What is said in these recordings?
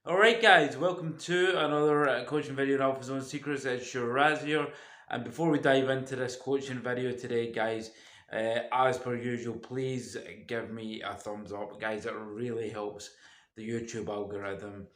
Alright guys, welcome to another coaching video in Alpha Zone Secrets. It's Shiraz here. And before we dive into this coaching video today guys, as per usual, please give me a thumbs up guys. It really helps the YouTube algorithm,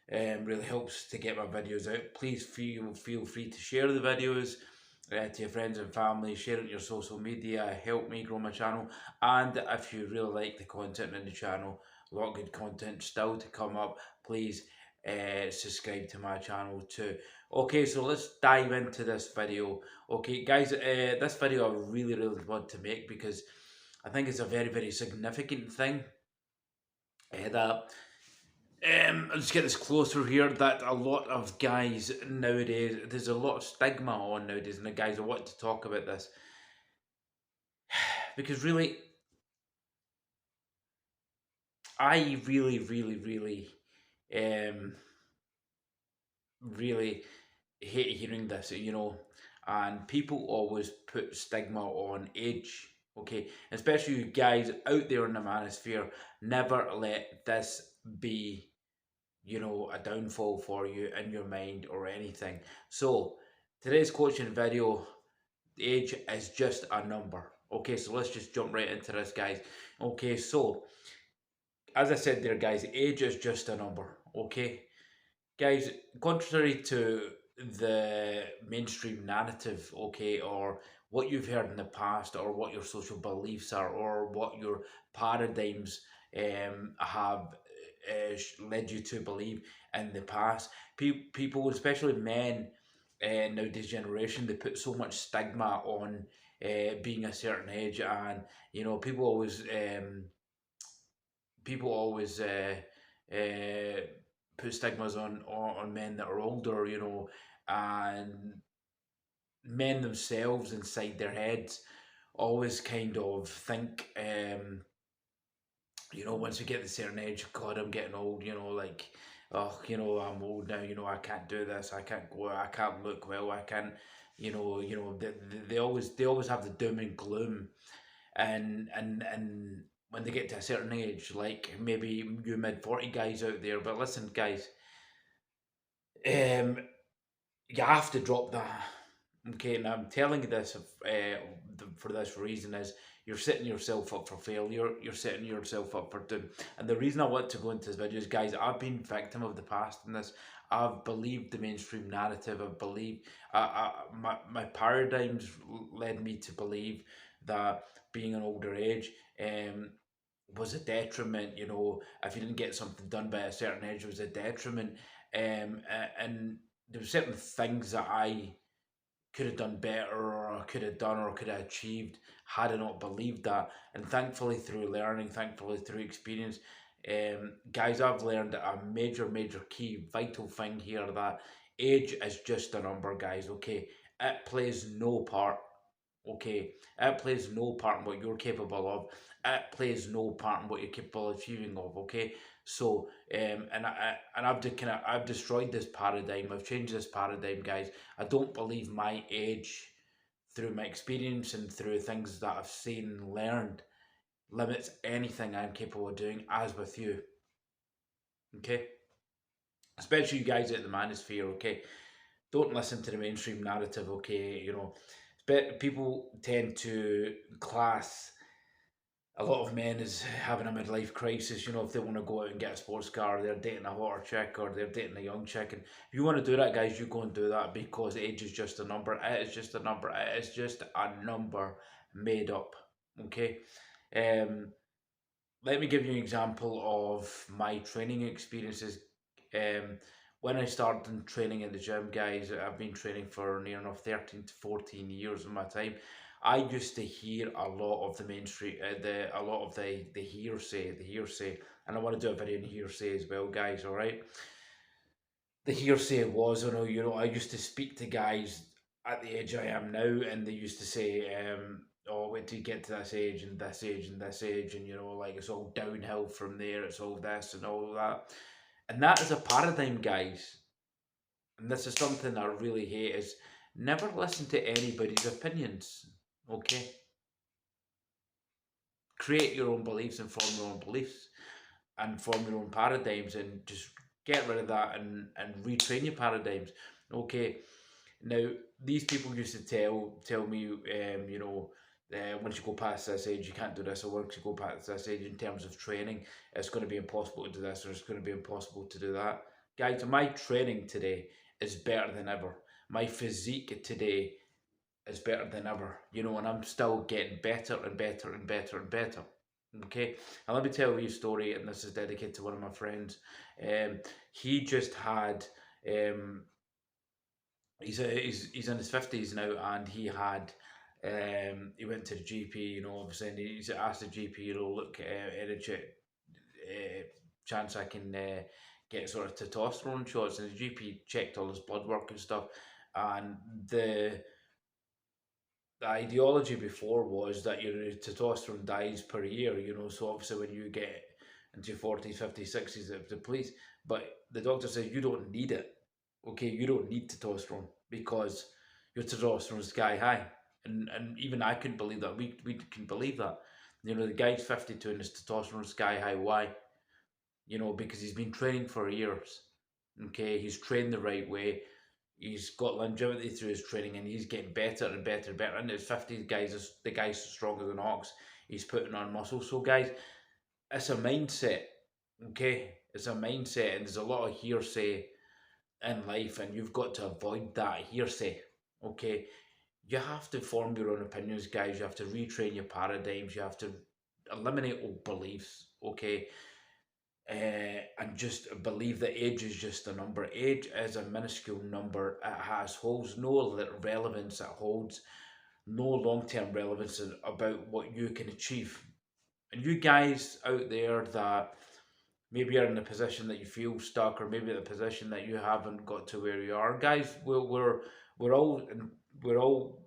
really helps to get my videos out. Please feel free to share the videos to your friends and family, share it on your social media, help me grow my channel. And if you really like the content in the channel, a lot of good content still to come up, please subscribe to my channel too. Okay, so let's dive into this video. Okay guys, this video I really want to make because I think it's a very significant thing that I'll just get this closer here, that a lot of guys nowadays, there's a lot of stigma on nowadays, and the guys, I want to talk about this because really, I um, really hate hearing this, and people always put stigma on age, okay? Especially you guys out there in the manosphere, never let this be, a downfall for you in your mind or anything. So, today's coaching video, age is just a number. Okay, so let's just jump right into this, guys. Okay, so as I said there, guys, age is just a number. Okay, guys, contrary to the mainstream narrative, okay, or what you've heard in the past, or what your social beliefs are, or what your paradigms have led you to believe in the past, people, especially men, nowadays generation, they put so much stigma on being a certain age, and people always uh, put stigmas on men that are older, and men themselves inside their heads always kind of think, once we get to a certain age, God, I'm getting old, like, oh, I'm old now, I can't do this, I can't go, I can't look well, I can't, they always have the doom and gloom, and when they get to a certain age, like maybe you mid 40 guys out there, but listen, guys, um, you have to drop that. Okay, and I'm telling you this for this reason is you're setting yourself up for failure. You're setting yourself up for doom. And the reason I want to go into this video is, guys, I've been victim of the past in this. I've believed the mainstream narrative. I've believed my paradigms led me to believe that being an older age was a detriment. If you didn't get something done by a certain age, it was a detriment. And there were certain things that I could have done better, or I could have done, or could have achieved had I not believed that. And thankfully, through learning, thankfully through experience, guys, I've learned a major key vital thing here, that age is just a number, guys. Okay, it plays no part. Okay, it plays no part in what you're capable of. It plays no part in what you're capable of achieving of. Okay, so I've destroyed this paradigm. I've changed this paradigm, guys. I don't believe my age, through my experience and through things that I've seen and learned, limits anything I'm capable of doing. As with you, okay, especially you guys at the manosphere. Okay, don't listen to the mainstream narrative. Okay, but people tend to class a lot of men as having a midlife crisis. If they want to go out and get a sports car, they're dating a hotter chick, or they're dating a young chick. And if you want to do that, guys, you go and do that, because age is just a number. It is just a number. It is just a number made up. Okay. Um, Let me give you an example of my training experiences. Um, when I started training in the gym, guys, I've been training for near enough 13 to 14 years of my time. I used to hear a lot of the mainstream, a lot of the hearsay, and I want to do a video on hearsay as well, guys. All right, the hearsay was, I used to speak to guys at the age I am now, and they used to say, "Oh, wait till you get to this age and this age and this age, and like it's all downhill from there. It's all this and all that." And that is a paradigm, guys. And this is something I really hate: is never listen to anybody's opinions. Okay, create your own beliefs and form your own beliefs and form your own paradigms, and just Get rid of that and retrain your paradigms. Okay, now these people used to tell me, once you go past this age, you can't do this, or once you go past this age, in terms of training, it's going to be impossible to do this, or it's going to be impossible to do that. Guys, my training today is better than ever. My physique today is better than ever, and I'm still getting better and better and better and better. Okay, and let me tell you a story, and this is dedicated to one of my friends. Um, he just had, he's in his 50s now, and he went to the GP, obviously, and he's asked the GP, look, any chance I can get sort of testosterone shots, and the GP checked all his blood work and stuff, and the ideology before was that your testosterone dies per year, so obviously when you get into your 40s, 50s, 60s, it depletes. But the doctor says you don't need it. Okay, you don't need testosterone because your testosterone is sky high. And even I couldn't believe that. We can believe that. The guy's 52 and his testosterone is sky high. Why? Because he's been training for years. Okay, he's trained the right way. He's got longevity through his training, and he's getting better and better and better. And his 50s, the guy's stronger than ox. He's putting on muscle. So, guys, it's a mindset. Okay, it's a mindset, and there's a lot of hearsay in life, and you've got to avoid that hearsay. Okay, you have to form your own opinions, guys. You have to retrain your paradigms. You have to eliminate old beliefs. Okay, and just believe that age is just a number. Age is a minuscule number. It holds no relevance. It holds no long term relevance about what you can achieve. And you guys out there that maybe are in a position that you feel stuck, or maybe in a position that you haven't got to where you are, guys, we're all we're all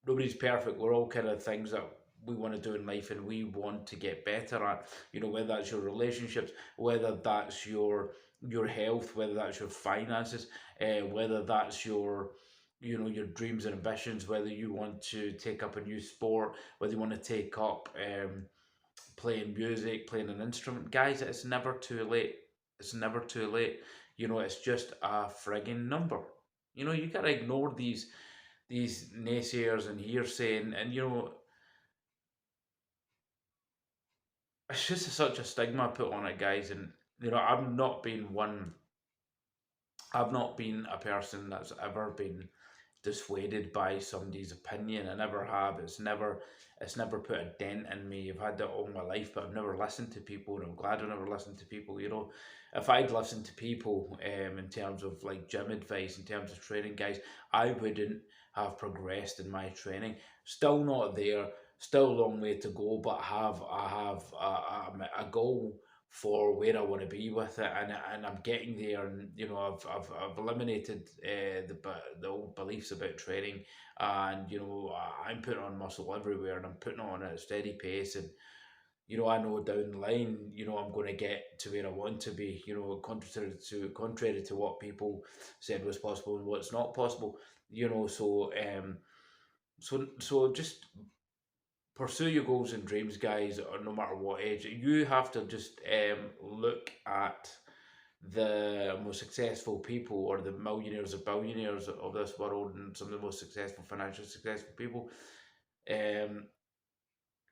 nobody's perfect. We're all kind of things that we want to do in life, and we want to get better at. Whether that's your relationships, whether that's your health, whether that's your finances, whether that's your dreams and ambitions, whether you want to take up a new sport, whether you want to take up playing music, playing an instrument. Guys, it's never too late. It's never too late. It's just a frigging number. You gotta ignore these naysayers and hearsay, and it's just such a stigma put on it, guys. And I've not been a person that's ever been dissuaded by somebody's opinion. I never have. It's never put a dent in me. I've had that all my life, but I've never listened to people, and I'm glad I never listened to people. If I'd listened to people, in terms of like gym advice, in terms of training, guys, I wouldn't have progressed in my training. Still not there. Still a long way to go, but I have a goal for where I want to be with it, and I'm getting there. And I've eliminated the old beliefs about training, and I'm putting on muscle everywhere, and I'm putting on at a steady pace. And I know down the line, I'm going to get to where I want to be. Contrary to what people said was possible and what's not possible. So just pursue your goals and dreams, guys, or no matter what age. You have to just look at the most successful people, or the millionaires or billionaires of this world, and some of the most successful, financially successful people. Um,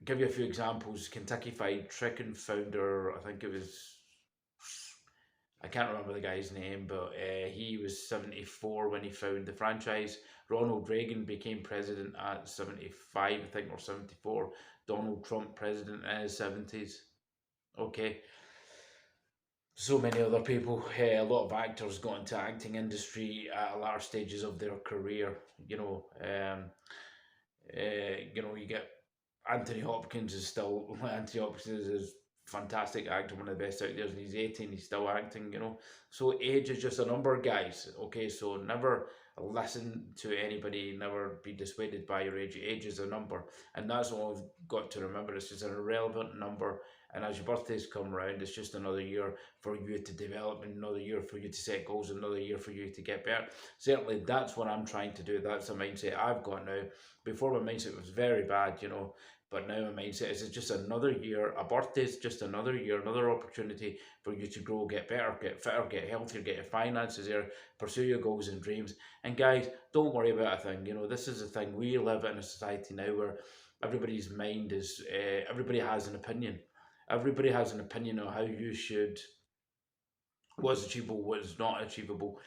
give you a few examples. Kentucky Fried Chicken founder, I think it was, I can't remember the guy's name, but he was 74 when he founded the franchise. Ronald Reagan became president at 75, I think, or 74. Donald Trump, president in his 70s. Okay. So many other people, a lot of actors got into acting industry at latter stages of their career. You get Anthony Hopkins is still Anthony Hopkins is fantastic actor, one of the best out there, and he's 18, he's still acting. So age is just a number, guys. Okay, so never listen to anybody, never be dissuaded by your age. Age is a number, and that's all I've got to remember. It's just an irrelevant number. And as your birthdays come around, it's just another year for you to develop, another year for you to set goals, another year for you to get better. Certainly, that's what I'm trying to do. That's the mindset I've got now. Before, my mindset was very bad, but now my mindset is it's just another year. A birthday is just another year, another opportunity for you to grow, get better, get fitter, get healthier, get your finances there, pursue your goals and dreams. And guys, don't worry about a thing. This is the thing. We live in a society now where everybody's mind is, everybody has an opinion. Everybody has an opinion on how you should, what's achievable, what is not achievable.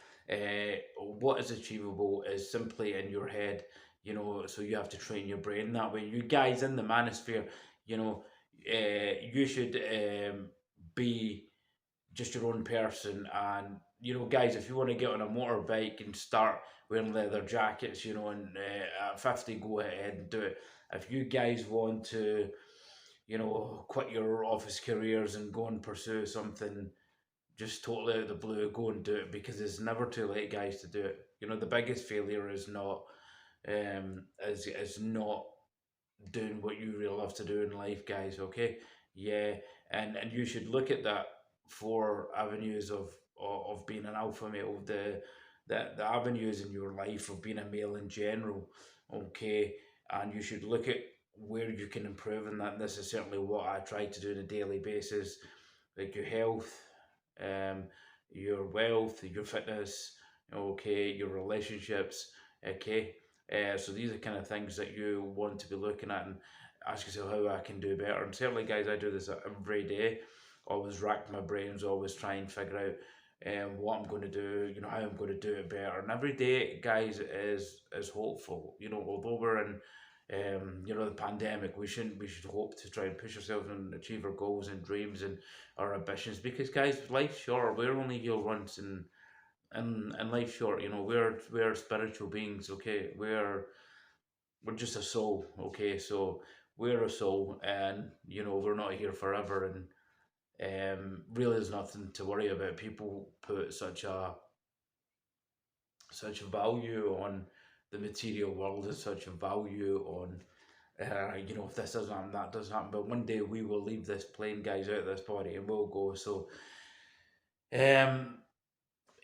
What is achievable is simply in your head, so you have to train your brain that way. You guys in the manosphere, you should be just your own person. And guys, if you want to get on a motorbike and start wearing leather jackets, and at 50, go ahead and do it. If you guys want to, quit your office careers and go and pursue something just totally out of the blue, go and do it, because it's never too late, guys, to do it. The biggest failure is not doing what you really love to do in life, guys. Okay, yeah, and you should look at that four avenues of being an alpha male, the avenues in your life of being a male in general. Okay, and you should look at where you can improve in that. And this is certainly what I try to do on a daily basis, like your health, um, your wealth, your fitness, okay, your relationships, okay. So these are kind of things that you want to be looking at and ask yourself how I can do better. And certainly, guys, I do this every day. Always rack my brains, always try and figure out what I'm going to do, how I'm going to do it better. And every day, guys, is hopeful. Although we're in the pandemic, we should hope to try and push ourselves and achieve our goals and dreams and our ambitions, because guys, life's short. We're only here once, and life's short. We're spiritual beings. Okay, we're just a soul. Okay, so we're a soul, and we're not here forever. And really, there's nothing to worry about. People put such a value on the material world, and such a value on if this doesn't happen, that doesn't happen. But one day we will leave this plane, guys, out of this body, and we'll go. So um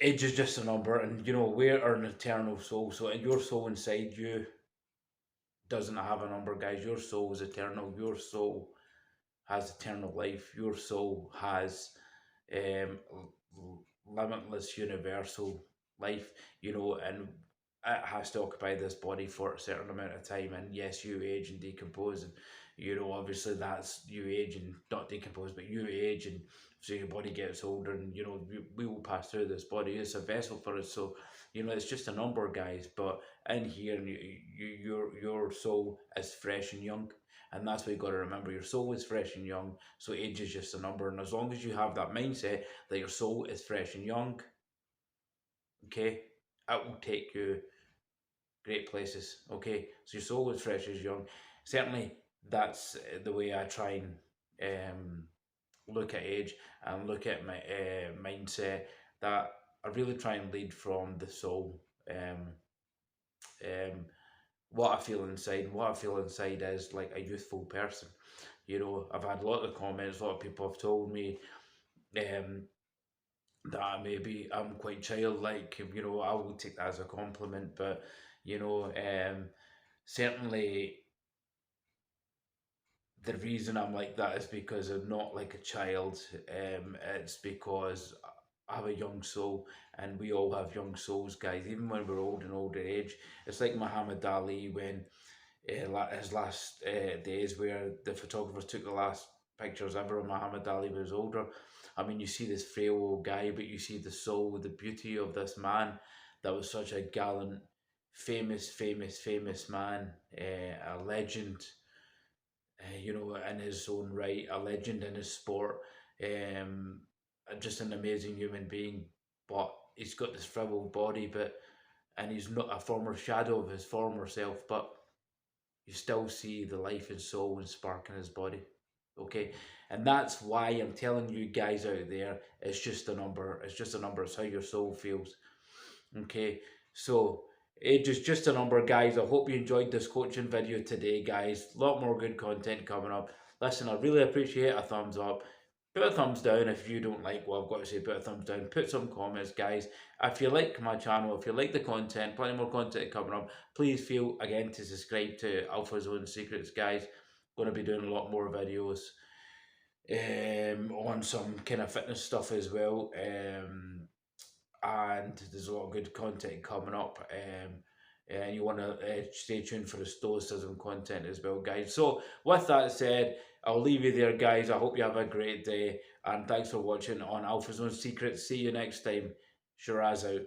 age is just a number, and we're an eternal soul. So your soul inside you doesn't have a number, guys. Your soul is eternal. Your soul has eternal life. Your soul has um, limitless universal life, and it has to occupy this body for a certain amount of time. And yes, you age and decompose, and obviously that's you age and not decompose, but you age, and so your body gets older, and we will pass through this body. It's a vessel for us, so it's just a number, guys. But in here, your soul is fresh and young. And that's what you got to remember. Your soul is fresh and young, so age is just a number. And as long as you have that mindset that your soul is fresh and young, okay, it will take you great places. Okay, so your soul is fresh as young. Certainly, that's the way I try and look at age and look at my mindset. That I really try and lead from the soul. Um, what I feel inside. What I feel inside is like a youthful person. I've had a lot of comments. A lot of people have told me um, that maybe I'm quite childlike. I will take that as a compliment, but certainly the reason I'm like that is because I'm not like a child. It's because I have a young soul, and we all have young souls, guys. Even when we're old and older age, it's like Muhammad Ali when his last days, where the photographers took the last pictures ever of Muhammad Ali when he was older. I mean, you see this frail old guy, but you see the soul, the beauty of this man that was such a gallant, famous man, a legend, in his own right, a legend in his sport, just an amazing human being. But he's got this fragile body, and he's not a former shadow of his former self, but you still see the life and soul and spark in his body. Okay, and that's why I'm telling you guys out there, it's just a number. It's just a number. It's how your soul feels. Okay, so age is just a number, guys. I hope you enjoyed this coaching video today, guys. A lot more good content coming up. Listen, I really appreciate a thumbs up. Put a thumbs down if you don't like what I've got to say. Put a thumbs down. Put some comments, guys. If you like my channel, if you like the content, plenty more content coming up. Please feel again to subscribe to Alpha Zone Secrets, guys. Going to be doing a lot more videos on some kind of fitness stuff as well. And there's a lot of good content coming up. And you want to stay tuned for the stoicism content as well, guys. So, with that said, I'll leave you there, guys. I hope you have a great day, and thanks for watching on Alpha Zone Secrets. See you next time. Shiraz out.